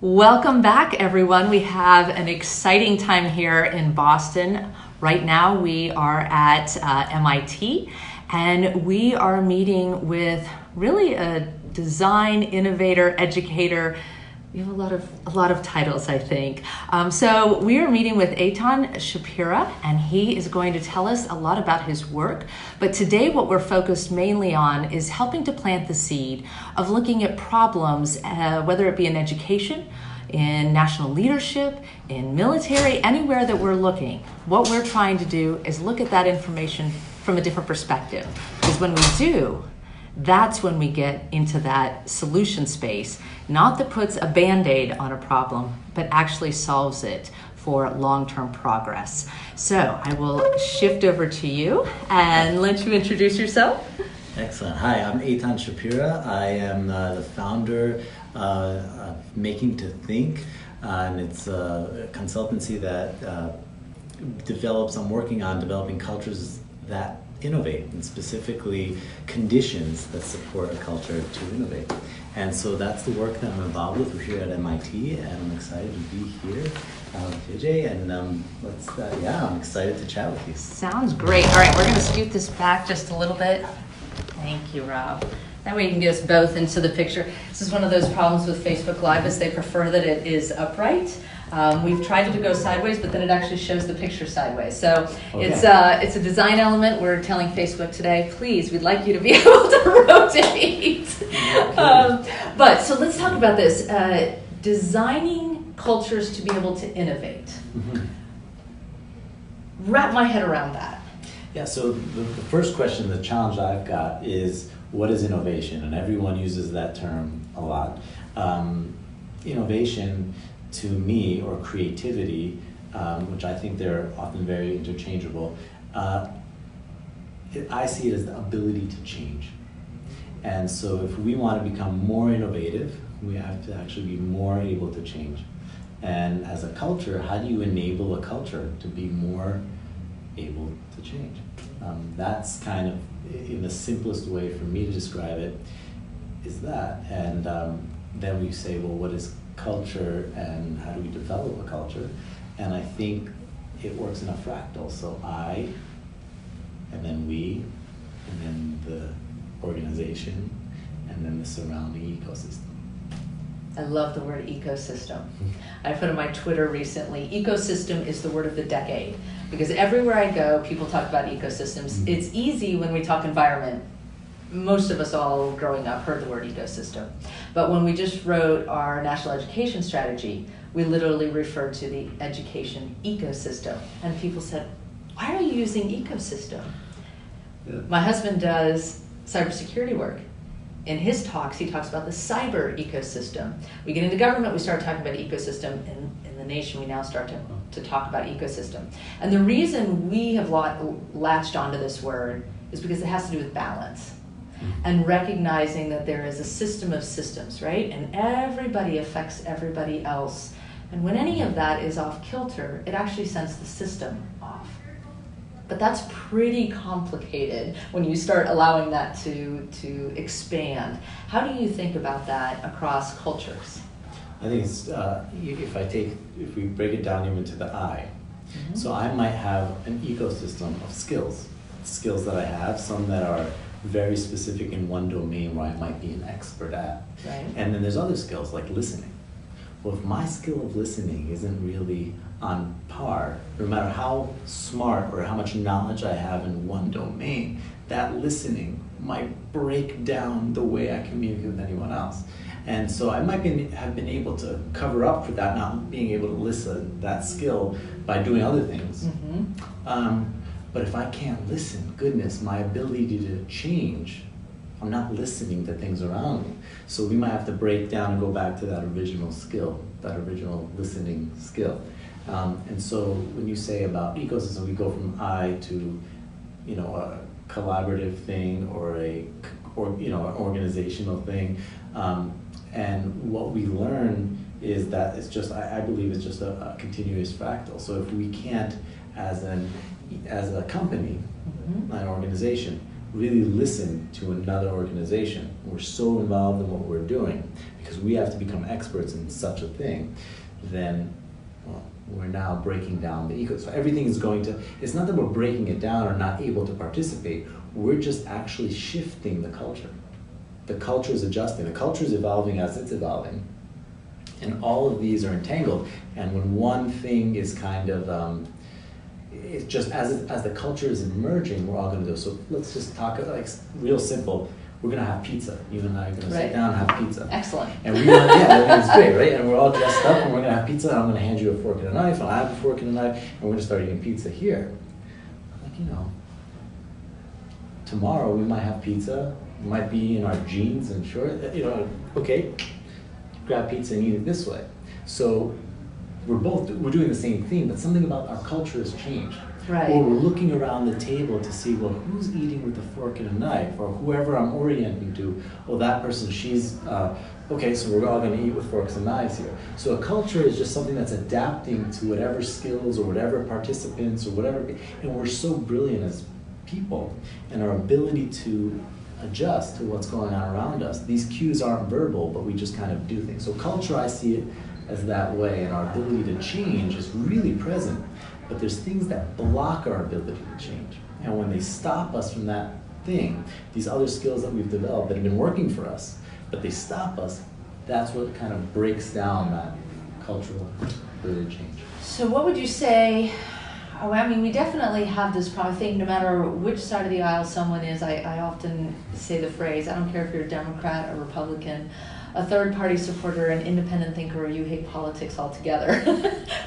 Welcome back, everyone. We have an exciting time here in Boston. Right now, we are at MIT, and we are meeting with really a design innovator, educator. We have a lot of titles, I think. So we are meeting with Aithan Shapira, and he is going to tell us a lot about his work. But today what we're focused mainly on is helping to plant the seed of looking at problems, whether it be in education, in national leadership, in military, anywhere that we're looking. What we're trying to do is look at that information from a different perspective. Because when we do, that's when we get into that solution space, not that puts a Band-Aid on a problem, but actually solves it for long-term progress. So I will shift over to you and let you introduce yourself. Excellent. Hi, I'm Aithan Shapira. I am the founder of Making to Think, and it's a consultancy that I'm working on developing cultures that innovate, and specifically conditions that support a culture to innovate. And so that's the work that I'm involved with. We're here at MIT, and I'm excited to be here with Vijay, and I'm excited to chat with you. Sounds great. All right, we're going to scoot this back just a little bit. Thank you, Rob. That way you can get us both into the picture. This is one of those problems with Facebook Live is they prefer that it is upright. We've tried to go sideways, but then it actually shows the picture sideways. So okay. It's a design element. We're telling Facebook today, please, we'd like you to be able to rotate. But so let's talk about this. Designing cultures to be able to innovate. Mm-hmm. Wrap my head around that. Yeah, so the first question, the challenge I've got is, what is innovation? And everyone uses that term a lot. Innovation, to me, or creativity, which I think they're often very interchangeable, I see it as the ability to change. And so if we want to become more innovative, we have to actually be more able to change. And as a culture, how do you enable a culture to be more able to change? That's kind of, in the simplest way for me to describe it, is that. And then we say, well, what is culture and how do we develop a culture? And I think it works in a fractal. So I, and then we, and then the organization, and then the surrounding ecosystem. I love the word ecosystem. I put on my Twitter recently, ecosystem is the word of the decade. Because everywhere I go, people talk about ecosystems. Mm-hmm. It's easy when we talk environment. Most of us all growing up heard the word ecosystem. But when we just wrote our national education strategy, we literally referred to the education ecosystem. And people said, why are you using ecosystem? Yeah. My husband does cybersecurity work. In his talks, he talks about the cyber ecosystem. We get into government, we start talking about ecosystem. In the nation, we now start to talk about ecosystem. And the reason we have latched onto this word is because it has to do with balance. And recognizing that there is a system of systems, right? And everybody affects everybody else. And when any of that is off kilter, it actually sends the system off. But that's pretty complicated when you start allowing that to expand. How do you think about that across cultures? I think it's, if we break it down even to the I. Mm-hmm. So I might have an ecosystem of skills that I have, some that are very specific in one domain where I might be an expert at. Right. And then there's other skills like listening. Well, if my skill of listening isn't really on par, no matter how smart or how much knowledge I have in one domain, that listening might break down the way I communicate with anyone else. And so I might have been able to cover up for that, not being able to listen, that skill, by doing other things. Mm-hmm. But if I can't listen, goodness, my ability to change, I'm not listening to things around me. So we might have to break down and go back to that original skill, that original listening skill. And so when you say about ecosystem, we go from I to, a collaborative thing or an organizational thing. And what we learn is that it's just, I believe it's just a continuous fractal. So if we can't, as a company, mm-hmm. an organization, really listen to another organization. We're so involved in what we're doing because we have to become experts in such a thing, then well, we're now breaking down the ego. So everything is going to, it's not that we're breaking it down or not able to participate, we're just actually shifting the culture. The culture is adjusting, the culture is evolving as it's evolving. And all of these are entangled, and when one thing is kind of, it's just as the culture is emerging, we're all going to do. So let's just talk like real simple. We're going to have pizza. You and I are going to sit down and have pizza. Excellent. And we want, yeah, it's great, right? And we're all dressed up, and we're going to have pizza. And I'm going to hand you a fork and a knife, and I have a fork and a knife, and we're going to start eating pizza here. Like, you know, tomorrow we might have pizza. It might be in our jeans and shorts. You know, okay, grab pizza and eat it this way. So we're doing the same thing, but something about our culture has changed. Right. Or we're looking around the table to see, well, who's eating with a fork and a knife, or whoever I'm orienting to. Well, that person, she's, okay, so we're all going to eat with forks and knives here. So a culture is just something that's adapting to whatever skills or whatever participants or whatever, and we're so brilliant as people, and our ability to adjust to what's going on around us. These cues aren't verbal, but we just kind of do things. So culture, I see it as that way, and our ability to change is really present, but there's things that block our ability to change. And when they stop us from that thing, these other skills that we've developed that have been working for us, but they stop us, that's what kind of breaks down that cultural ability to change. So what would you say, I mean, we definitely have this problem. I think no matter which side of the aisle someone is, I often say the phrase, I don't care if you're a Democrat or Republican, a third-party supporter, an independent thinker, or you hate politics altogether.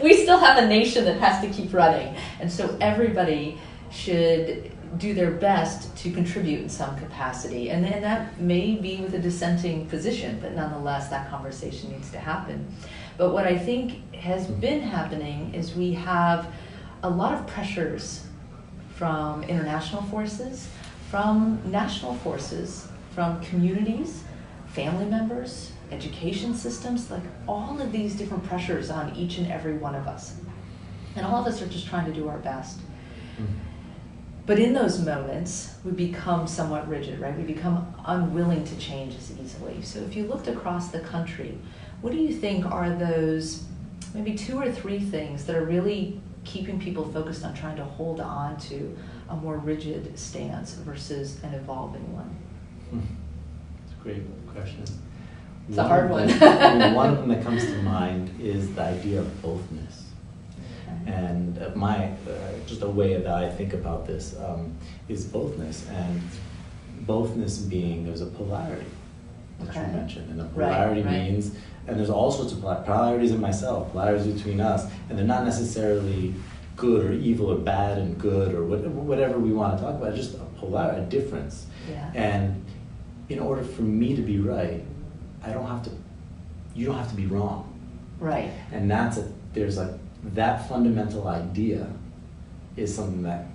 We still have a nation that has to keep running. And so everybody should do their best to contribute in some capacity. And that may be with a dissenting position, but nonetheless, that conversation needs to happen. But what I think has been happening is we have a lot of pressures from international forces, from national forces, from communities, family members, education systems, like all of these different pressures on each and every one of us. And all of us are just trying to do our best. But in those moments, we become somewhat rigid, right? We become unwilling to change as easily. So if you looked across the country, what do you think are those maybe 2 or 3 things that are really keeping people focused on trying to hold on to a more rigid stance versus an evolving one? That's a great question. It's a hard one. One of them that comes to mind is the idea of bothness. And just a way that I think about this is bothness. And bothness being, there's a polarity that you mentioned. And the polarity means, and there's all sorts of polarities in myself, polarities between us, and they're not necessarily good or evil or bad and good or whatever we want to talk about, just a difference. Yeah. And in order for me to be right, you don't have to be wrong. Right. And that fundamental idea is something that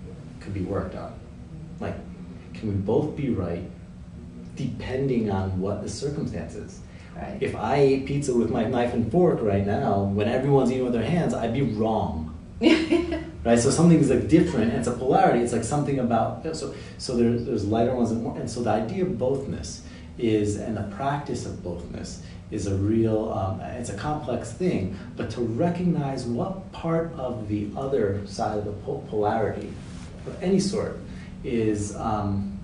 could be worked on. Like, can we both be right depending on what the circumstances? Right. If I ate pizza with my knife and fork right now, when everyone's eating with their hands, I'd be wrong. Right? So something's like different, and it's a polarity. It's like something about, so there's lighter ones and more. And so the idea of bothness and the practice of bothness is a real, it's a complex thing, but to recognize what part of the other side of the polarity of any sort is, am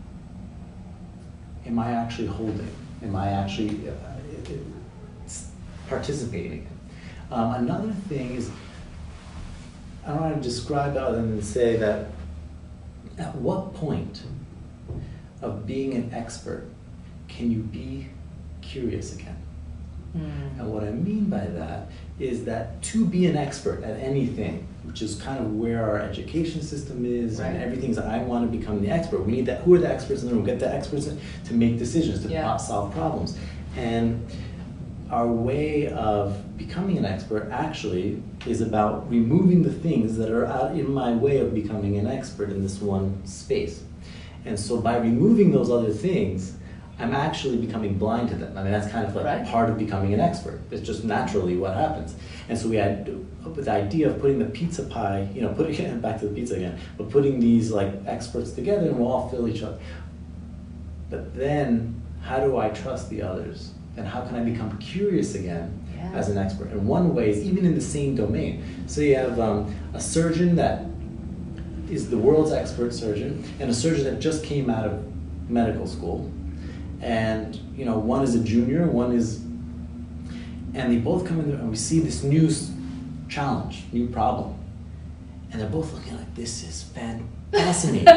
I actually holding? Am I actually participating? Another thing is, I don't know how to describe it other than to say that at what point of being an expert can you be curious again? And what I mean by that is that to be an expert at anything, which is kind of where our education system is, and everything's I want to become the expert. We need that. Who are the experts in the room? Get the experts in to make decisions, to solve problems. And our way of becoming an expert actually is about removing the things that are out in my way of becoming an expert in this one space. And so by removing those other things, I'm actually becoming blind to them. I mean, that's kind of like part of becoming an expert. It's just naturally what happens. And so we had the idea of putting the pizza pie, putting it back to the pizza again, but putting these like experts together and we'll all fill each other. But then, how do I trust the others? And how can I become curious again as an expert? And one way is even in the same domain. So you have a surgeon that is the world's expert surgeon, and a surgeon that just came out of medical school. And one is a junior, and they both come in there, and we see this new challenge, new problem. And they're both looking like, this is fascinating.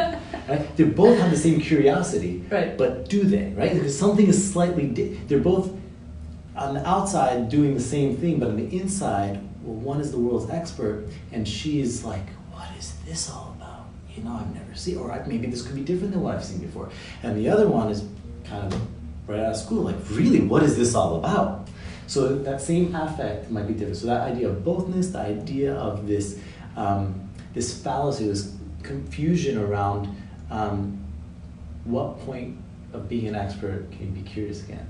Right? They both have the same curiosity, right. But do they? Right? Because something is slightly they're both on the outside doing the same thing, but on the inside, well, one is the world's expert, and she's like, what is this all about? I've never seen, or maybe this could be different than what I've seen before. And the other one is kind of right out of school, like, really, what is this all about? So that same affect might be different. So that idea of bothness, the idea of this this fallacy, this confusion around what point of being an expert can you be curious again?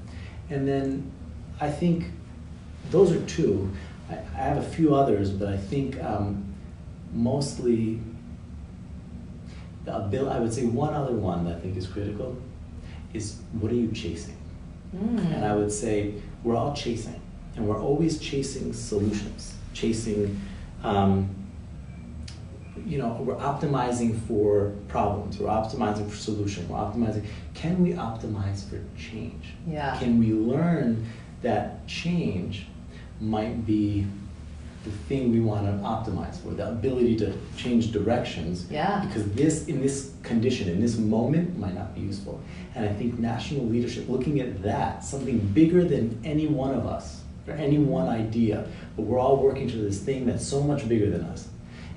And then I think those are two. I have a few others, but I think mostly I would say one other one that I think is critical is, what are you chasing? And I would say we're all chasing, and we're always chasing solutions, chasing, we're optimizing for problems, we're optimizing for solution, we're optimizing. Can we optimize for change? Yeah. Can we learn that change might be the thing we want to optimize for, the ability to change directions, because in this condition, in this moment, might not be useful. And I think national leadership, looking at that, something bigger than any one of us, or any one idea, but we're all working to this thing that's so much bigger than us.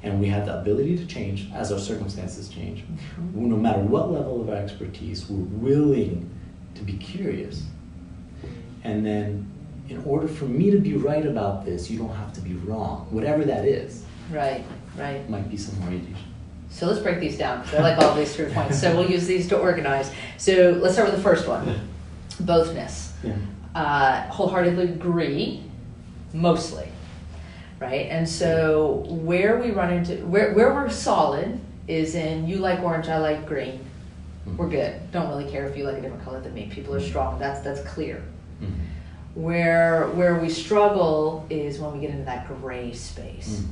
And we have the ability to change as our circumstances change. No matter what level of our expertise, we're willing to be curious. And then, in order for me to be right about this, you don't have to be wrong, whatever that is. Right. Might be some orientation. So let's break these down, because I like all these 3 points. So we'll use these to organize. So let's start with the first one, bothness. Wholeheartedly agree, mostly, right? And so where we run into, where we're solid is in, you like orange, I like green. We're good. Don't really care if you like a different color than me. People are strong. That's clear. Where we struggle is when we get into that gray space,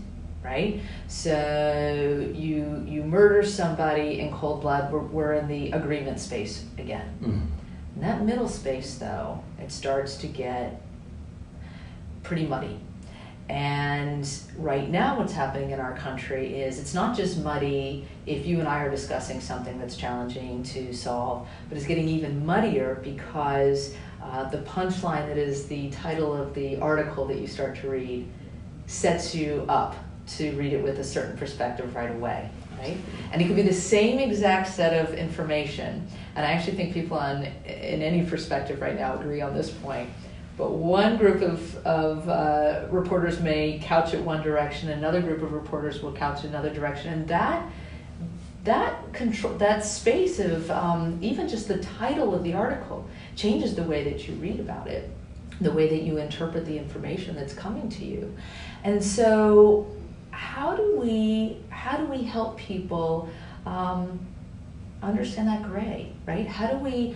right? So you murder somebody in cold blood, we're in the agreement space again. In that middle space, though, it starts to get pretty muddy. And right now what's happening in our country is it's not just muddy if you and I are discussing something that's challenging to solve, but it's getting even muddier because the punchline that is the title of the article that you start to read sets you up to read it with a certain perspective right away, right? And it could be the same exact set of information, and I actually think people in any perspective right now agree on this point, but one group of reporters may couch it one direction, another group of reporters will couch it another direction, and that space of even just the title of the article changes the way that you read about it, the way that you interpret the information that's coming to you. And so how do we help people understand that gray, right? How do we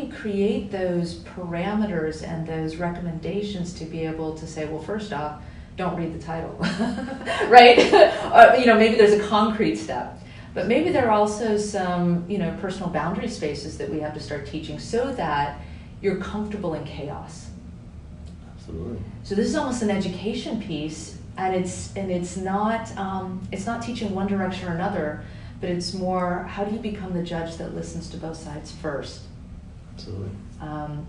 create those parameters and those recommendations to be able to say, well, first off, don't read the title, right? Maybe there's a concrete step. But maybe there are also some, personal boundary spaces that we have to start teaching so that you're comfortable in chaos. Absolutely. So this is almost an education piece, and it's not teaching one direction or another, but it's more, how do you become the judge that listens to both sides first? Absolutely.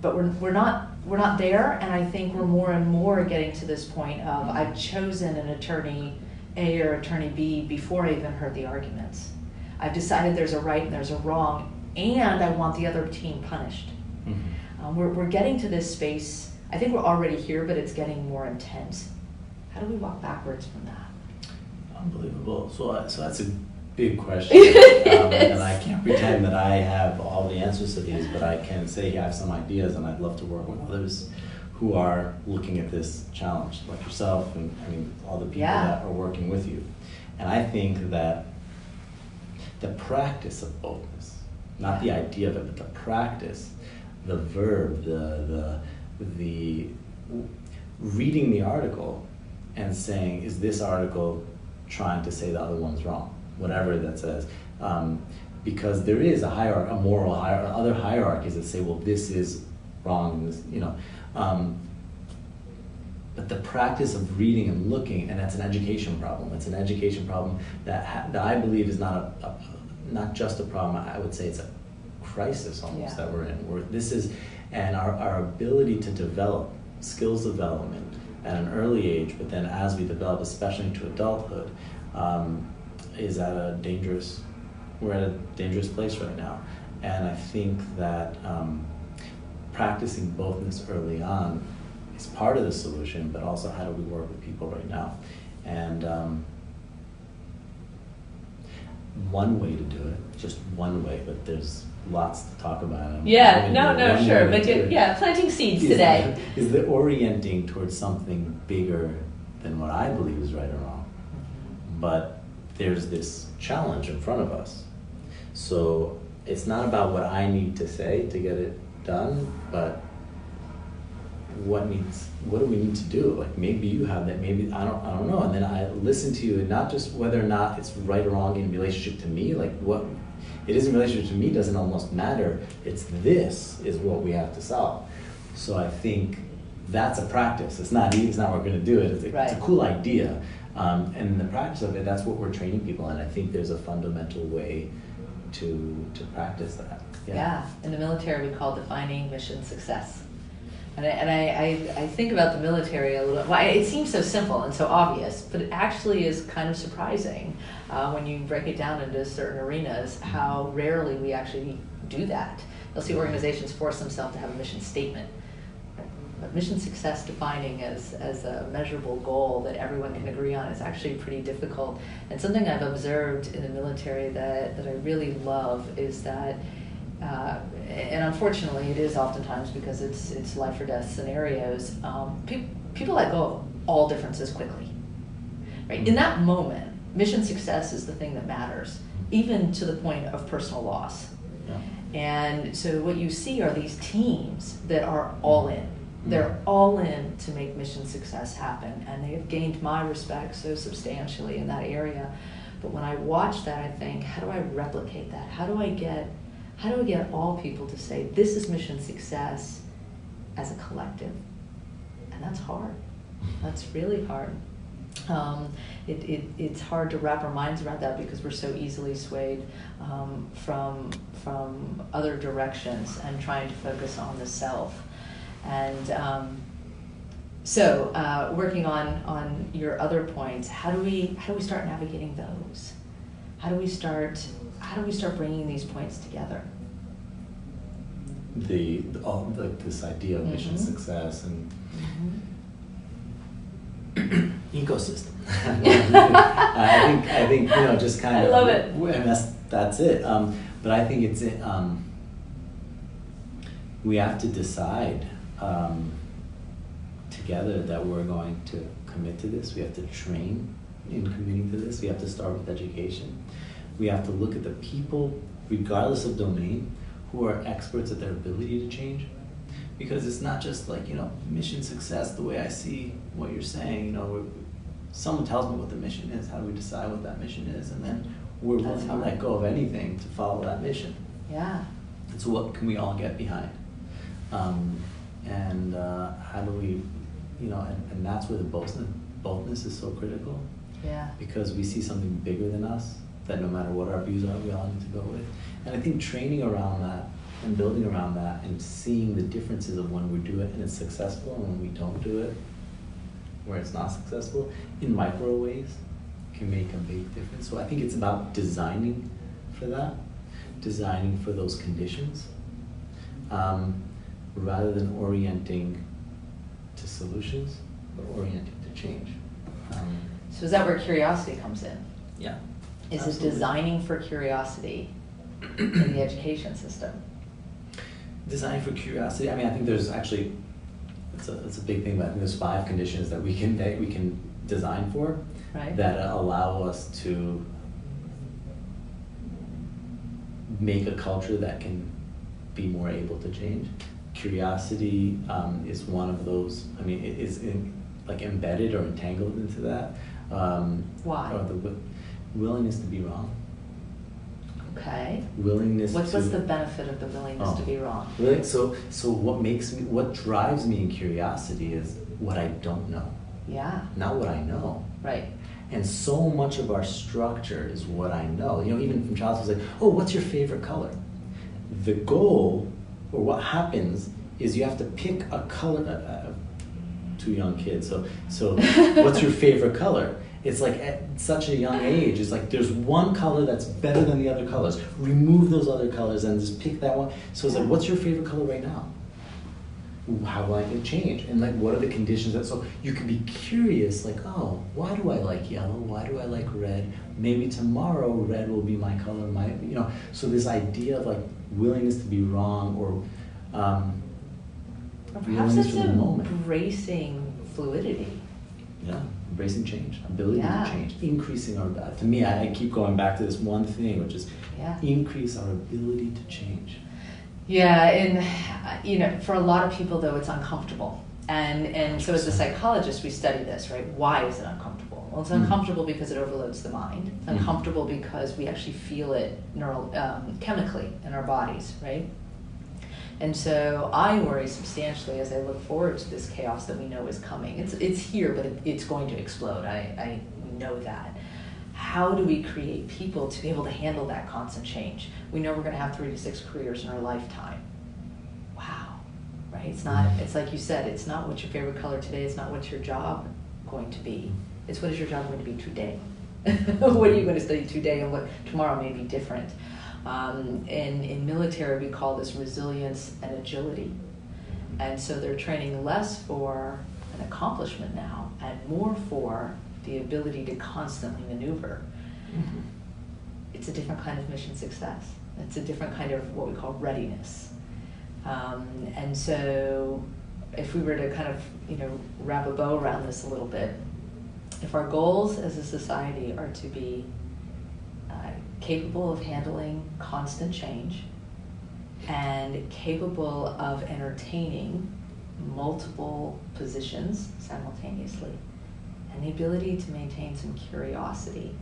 But we're not there, and I think we're more and more getting to this point of I've chosen an attorney A or attorney B before I even heard the arguments. I've decided there's a right and there's a wrong, and I want the other team punished. We're getting to this space. I think we're already here, but it's getting more intense. How do we walk backwards from that? Unbelievable. So that's a big question, and I can't pretend that I have all the answers to these, but I can say I have some ideas, and I'd love to work with others who are looking at this challenge, like yourself, and all the people that are working with you. And I think that the practice of boldness, not the idea of it, but the practice, the verb, the reading the article and saying, is this article trying to say the other one's wrong, whatever that says. Because there is a hierarchy, a moral hierarchy, other hierarchies that say, well, this is wrong, this, but the practice of reading and looking, and that's an education problem. It's an education problem that I believe is not not just a problem. I would say it's a crisis almost that we're in. And our ability to develop skills development at an early age, but then as we develop, especially into adulthood, is we're at a dangerous place right now. And I think that practicing bothness early on is part of the solution, but also how do we work with people right now? And one way to do it, just one way, but there's lots to talk about. Sure, but planting seeds today. Is the orienting towards something bigger than what I believe is right or wrong. But there's this challenge in front of us. So it's not about what I need to say to get it done, but what do we need to do? Like maybe you have that, maybe I don't know. And then I listen to you, and not just whether or not it's right or wrong in relationship to me, like what it is in relationship to me doesn't almost matter. This is what we have to solve. So I think that's a practice. It's not easy, it's not what we're gonna do it. It's a cool idea. And in the practice of it, that's what we're training people in. I think there's a fundamental way to practice that. Yeah, in the military we call defining mission success. And I think about the military a little. Well, it seems so simple and so obvious, but it actually is kind of surprising when you break it down into certain arenas how rarely we actually do that. You'll see organizations force themselves to have a mission statement, but mission success defining as a measurable goal that everyone can agree on is actually pretty difficult. And something I've observed in the military that I really love is that. And unfortunately, it is oftentimes because it's life or death scenarios. People let go of all differences quickly, right? In that moment, mission success is the thing that matters, even to the point of personal loss. Yeah. And so what you see are these teams that are all in. They're all in to make mission success happen, and they have gained my respect so substantially in that area. But when I watch that, I think, how do I replicate that? How do I get all people to say, this is mission success as a collective? And that's hard. That's really hard. It's hard to wrap our minds around that because we're so easily swayed from other directions and trying to focus on the self. And so working on your other points, how do we start navigating those? How do we start bringing these points together? This idea of mission success and ecosystem. I think just kind of. I love it. And that's it. But I think it's we have to decide together that we're going to commit to this. We have to train in committing to this. We have to start with education. We have to look at the people, regardless of domain, who are experts at their ability to change. Because it's not just like, mission success, the way I see what you're saying, someone tells me what the mission is, how do we decide what that mission is? And then we're willing to let go of anything to follow that mission. Yeah. And so what can we all get behind? And how do we, and that's where the boldness is so critical. Yeah. Because we see something bigger than us, that no matter what our views are, we all need to go with. And I think training around that and building around that and seeing the differences of when we do it and it's successful and when we don't do it, where it's not successful, in micro ways can make a big difference. So I think it's about designing for that, designing for those conditions, rather than orienting to solutions, but orienting to change. So is that where curiosity comes in? Yeah. Is Absolutely. it designing for curiosity in the education system? Designing for curiosity. I think there's actually it's a big thing, but I think there's 5 conditions that we can design for, right, that allow us to make a culture that can be more able to change. Curiosity is one of those. I mean, it is like embedded or entangled into that. Why? Or the willingness to be wrong. Okay. Willingness. What's the benefit of the willingness to be wrong? Really? So what drives me in curiosity is what I don't know. Yeah. Not what I know. Right. And so much of our structure is what I know. You know, even from childhood, it's like, oh, what's your favorite color? The goal, or what happens, is you have to pick a color. Two young kids, so what's your favorite color? It's like at such a young age, it's like there's one color that's better than the other colors. Remove those other colors and just pick that one. So it's like, what's your favorite color right now? How will I get change? And like, what are the conditions that, so you can be curious, like, oh, why do I like yellow? Why do I like red? Maybe tomorrow red will be my color, so this idea of like willingness to be wrong, or perhaps it's embracing fluidity. Yeah, embracing change, ability to change, increasing our, to me, I keep going back to this one thing, which is increase our ability to change. Yeah, and for a lot of people though, it's uncomfortable. And so as a psychologist, we study this, right? Why is it uncomfortable? Well, it's uncomfortable because it overloads the mind. It's uncomfortable because we actually feel it chemically in our bodies, right? And so I worry substantially as I look forward to this chaos that we know is coming. It's here, but it's going to explode. I know that. How do we create people to be able to handle that constant change? We know we're going to have 3 to 6 careers in our lifetime. Wow, right? It's like you said, it's not what's your favorite color today, it's not what's your job going to be. It's what is your job going to be today? What are you going to study today, and what tomorrow may be different? In military, we call this resilience and agility. And so they're training less for an accomplishment now and more for the ability to constantly maneuver. Mm-hmm. It's a different kind of mission success. It's a different kind of what we call readiness. And so if we were to kind of, wrap a bow around this a little bit, if our goals as a society are to be capable of handling constant change and capable of entertaining multiple positions simultaneously, and the ability to maintain some curiosity,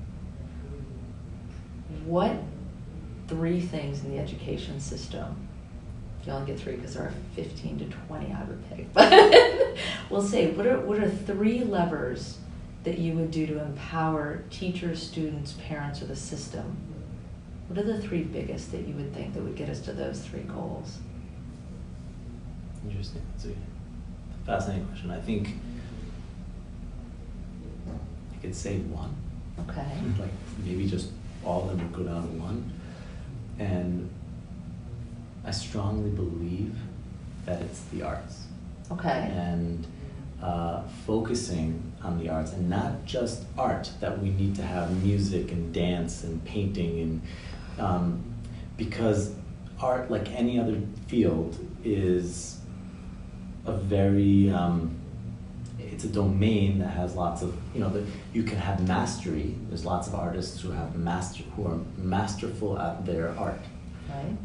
what 3 things in the education system, you only get 3 because there are 15 to 20 I would pick, but we'll say, what are 3 levers that you would do to empower teachers, students, parents, or the system? What are the 3 biggest that you would think that would get us to those 3 goals? Interesting. That's a fascinating question. I think I could say 1. Okay. Like maybe just all of them would go down to 1. And I strongly believe that it's the arts. Okay. And focusing on the arts, and not just art, that we need to have music and dance and painting, and because art, like any other field, is a very it's a domain that has lots of, you can have mastery. There's lots of artists who are masterful at their art. Right.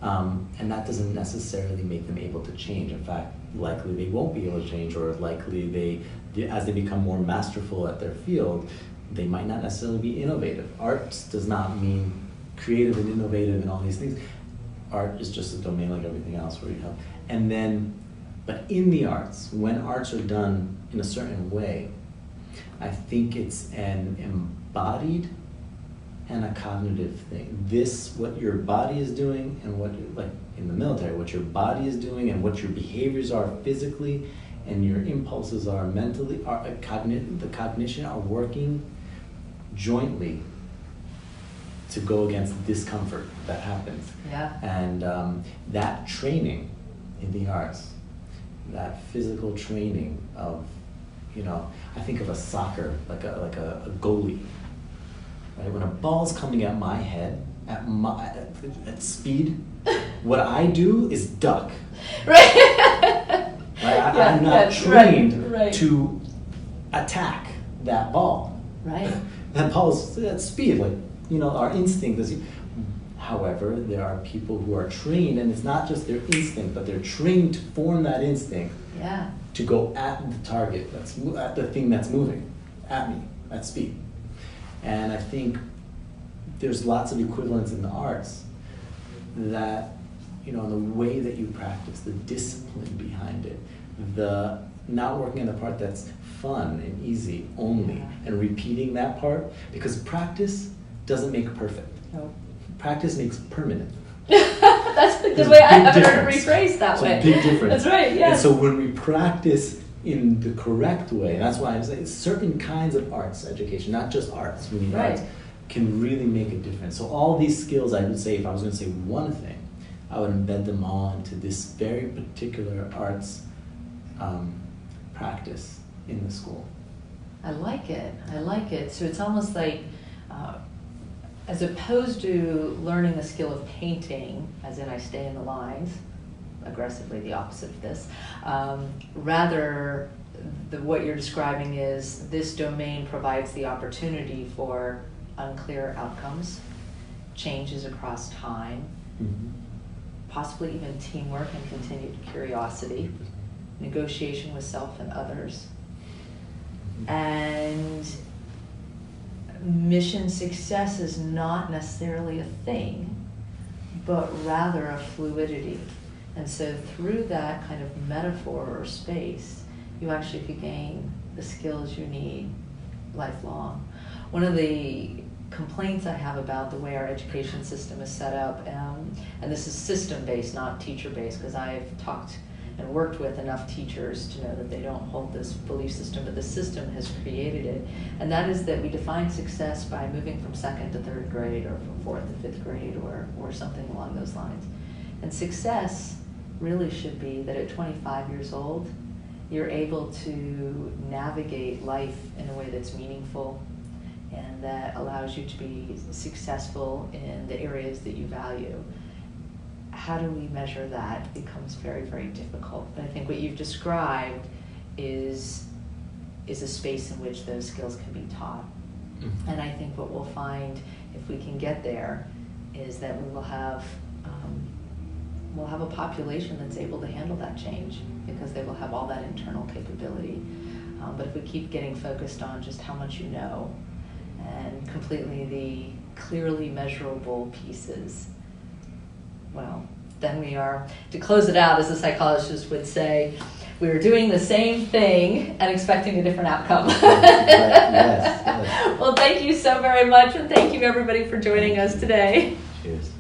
And that doesn't necessarily make them able to change. In fact, likely they won't be able to change, or likely as they become more masterful at their field, they might not necessarily be innovative. Art does not mean creative and innovative and all these things. Art is just a domain like everything else where you have, but in the arts, when arts are done in a certain way, I think it's an embodied and a cognitive thing. What your body is doing, and what, like in the military, what your body is doing and what your behaviors are physically and your impulses are mentally, the cognition are working jointly to go against the discomfort that happens. Yeah. And that training in the arts, that physical training of, I think of a soccer, like a goalie. Right? When a ball's coming at my head at speed, what I do is duck. Right. I'm not trained to attack that ball. Right. That ball's at speed, our instinct is. However, there are people who are trained, and it's not just their instinct, but they're trained to form that instinct to go at the target, at the thing that's moving, at me, at speed. And I think there's lots of equivalents in the arts that, the way that you practice, the discipline behind it, the not working on the part that's fun and easy only, and repeating that part, because practice doesn't make perfect. Nope. Practice makes permanent. That's the way I haven't heard it rephrased that way. It's a big difference. That's right, yeah. And so when we practice in the correct way, that's why I'm saying certain kinds of arts education, not just arts, we need arts, can really make a difference. So all these skills, I would say, if I was going to say one thing, I would embed them all into this very particular arts practice in the school. I like it. So it's almost like, as opposed to learning the skill of painting, as in I stay in the lines, aggressively the opposite of this, rather what you're describing is this domain provides the opportunity for unclear outcomes, changes across time, possibly even teamwork and continued curiosity, negotiation with self and others, and mission success is not necessarily a thing, but rather a fluidity. And so through that kind of metaphor or space, you actually could gain the skills you need lifelong. One of the complaints I have about the way our education system is set up, and this is system-based, not teacher-based, because I've talked and worked with enough teachers to know that they don't hold this belief system, but the system has created it. And that is that we define success by moving from 2nd to 3rd grade, or from 4th to 5th grade, or something along those lines. And success really should be that at 25 years old, you're able to navigate life in a way that's meaningful and that allows you to be successful in the areas that you value. How do we measure that becomes very, very difficult. But I think what you've described is a space in which those skills can be taught. And I think what we'll find if we can get there is that we will have a population that's able to handle that change because they will have all that internal capability. But if we keep getting focused on just how much you know and completely the clearly measurable pieces, well, then we are, to close it out, as a psychologist would say, we were doing the same thing and expecting a different outcome. Yes. Well, thank you so very much, and thank you everybody for joining us today. Cheers.